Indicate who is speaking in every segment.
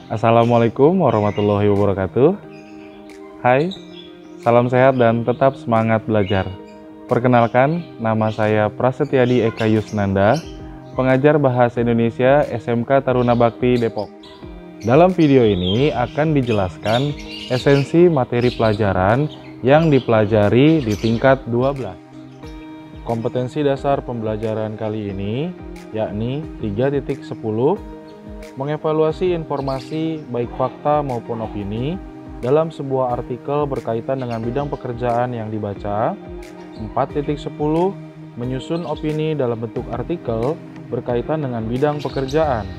Speaker 1: Assalamualaikum warahmatullahi wabarakatuh. Hai, salam sehat dan tetap semangat belajar. Perkenalkan, nama saya Prasetyadi Eka Yusnanda, pengajar Bahasa Indonesia SMK Taruna Bakti Depok. Dalam video ini akan dijelaskan esensi materi pelajaran yang dipelajari di tingkat 12. Kompetensi dasar pembelajaran kali ini yakni 3.10, mengevaluasi informasi baik fakta maupun opini dalam sebuah artikel berkaitan dengan bidang pekerjaan yang dibaca. 4.10, menyusun opini dalam bentuk artikel berkaitan dengan bidang pekerjaan.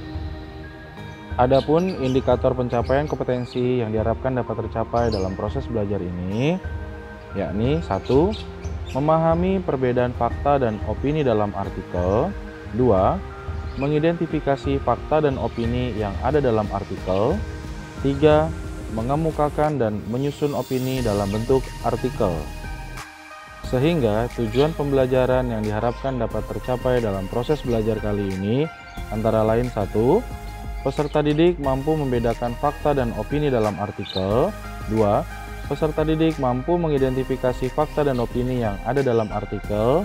Speaker 1: Adapun indikator pencapaian kompetensi yang diharapkan dapat tercapai dalam proses belajar ini yakni 1. Memahami perbedaan fakta dan opini dalam artikel. 2. Mengidentifikasi fakta dan opini yang ada dalam artikel. 3. Mengemukakan dan menyusun opini dalam bentuk artikel. Sehingga tujuan pembelajaran yang diharapkan dapat tercapai dalam proses belajar kali ini antara lain 1. Peserta didik mampu membedakan fakta dan opini dalam artikel. 2. Peserta didik mampu mengidentifikasi fakta dan opini yang ada dalam artikel.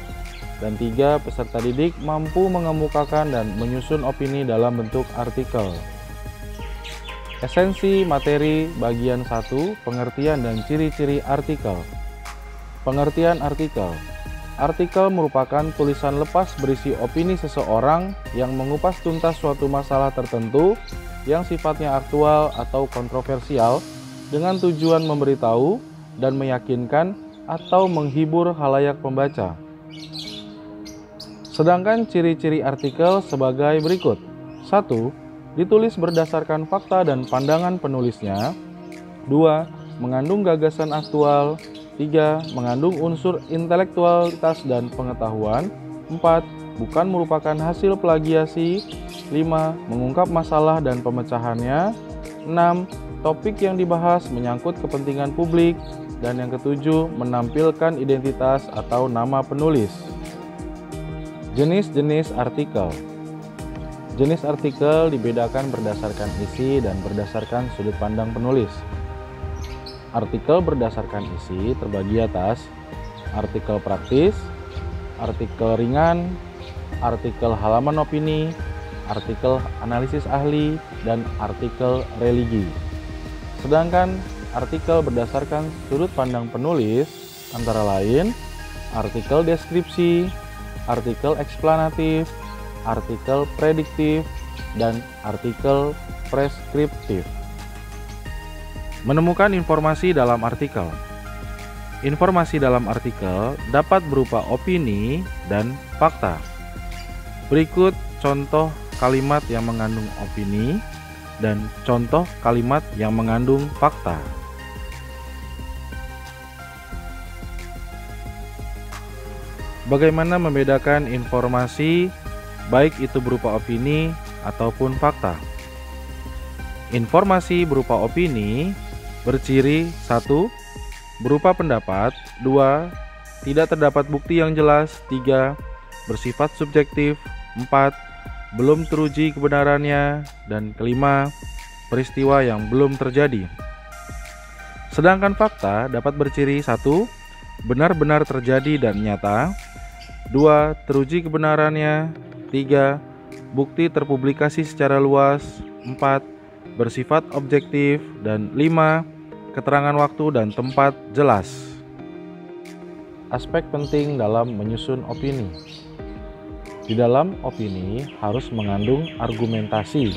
Speaker 1: Dan 3. Peserta didik mampu mengemukakan dan menyusun opini dalam bentuk artikel. Esensi materi bagian 1, pengertian dan ciri-ciri artikel. Pengertian artikel. Artikel merupakan tulisan lepas berisi opini seseorang yang mengupas tuntas suatu masalah tertentu yang sifatnya aktual atau kontroversial dengan tujuan memberitahu dan meyakinkan atau menghibur khalayak pembaca. Sedangkan ciri-ciri artikel sebagai berikut. 1. Ditulis berdasarkan fakta dan pandangan penulisnya. 2. Mengandung gagasan aktual. 3. Mengandung unsur intelektualitas dan pengetahuan. 4. Bukan merupakan hasil plagiasi. 5. Mengungkap masalah dan pemecahannya. 6. Topik yang dibahas menyangkut kepentingan publik. Dan yang ketujuh, menampilkan identitas atau nama penulis. Jenis-jenis artikel. Jenis artikel dibedakan berdasarkan isi dan berdasarkan sudut pandang penulis. Artikel berdasarkan isi terbagi atas artikel praktis, artikel ringan, artikel halaman opini, artikel analisis ahli, dan artikel religi. Sedangkan artikel berdasarkan sudut pandang penulis antara lain artikel deskripsi, artikel eksplanatif, artikel prediktif, dan artikel preskriptif. Menemukan informasi dalam artikel. Informasi dalam artikel dapat berupa opini dan fakta. Berikut contoh kalimat yang mengandung opini dan contoh kalimat yang mengandung fakta. Bagaimana membedakan informasi baik itu berupa opini ataupun fakta? Informasi berupa opini berciri 1. Berupa pendapat. 2. Tidak terdapat bukti yang jelas. 3. Bersifat subjektif. 4. Belum teruji kebenarannya. Dan kelima, peristiwa yang belum terjadi. Sedangkan fakta dapat berciri 1. Benar-benar terjadi dan nyata. 2. Teruji kebenarannya. 3. Bukti terpublikasi secara luas. 4. Bersifat objektif. Dan 5. Keterangan waktu dan tempat jelas. Aspek penting dalam menyusun opini. Di dalam opini harus mengandung argumentasi.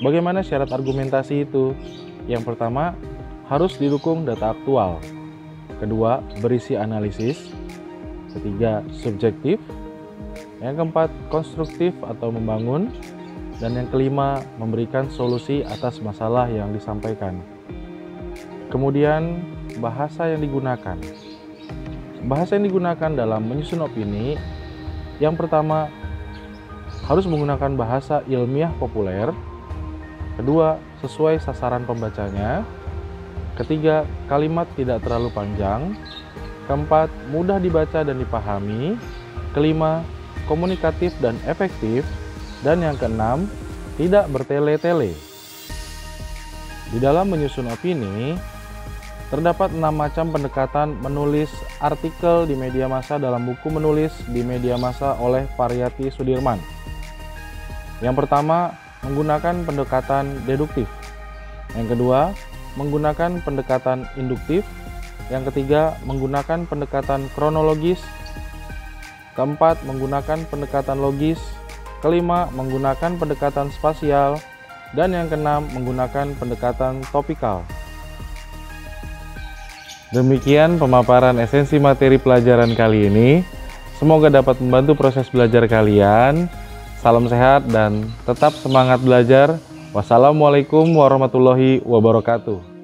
Speaker 1: Bagaimana syarat argumentasi itu? Yang pertama, harus didukung data aktual. Kedua, berisi analisis. Ketiga, subjektif. Yang keempat, konstruktif atau membangun. Dan yang kelima, memberikan solusi atas masalah yang disampaikan. Kemudian, bahasa yang digunakan. Bahasa yang digunakan dalam menyusun opini, yang pertama, harus menggunakan bahasa ilmiah populer. Kedua, sesuai sasaran pembacanya. Ketiga, kalimat tidak terlalu panjang. Keempat, mudah dibaca dan dipahami. Kelima, komunikatif dan efektif. Dan yang keenam, tidak bertele-tele. Di dalam menyusun opini, terdapat 6 macam pendekatan menulis artikel di media massa dalam buku Menulis di Media Massa oleh Pariyati Sudirman. Yang pertama, menggunakan pendekatan deduktif. Yang kedua, menggunakan pendekatan induktif. Yang ketiga, menggunakan pendekatan kronologis. Keempat, menggunakan pendekatan logis. Kelima, menggunakan pendekatan spasial. Dan yang keenam, menggunakan pendekatan topikal. Demikian pemaparan esensi materi pelajaran kali ini. Semoga dapat membantu proses belajar kalian. Salam sehat dan tetap semangat belajar. Wassalamualaikum warahmatullahi wabarakatuh.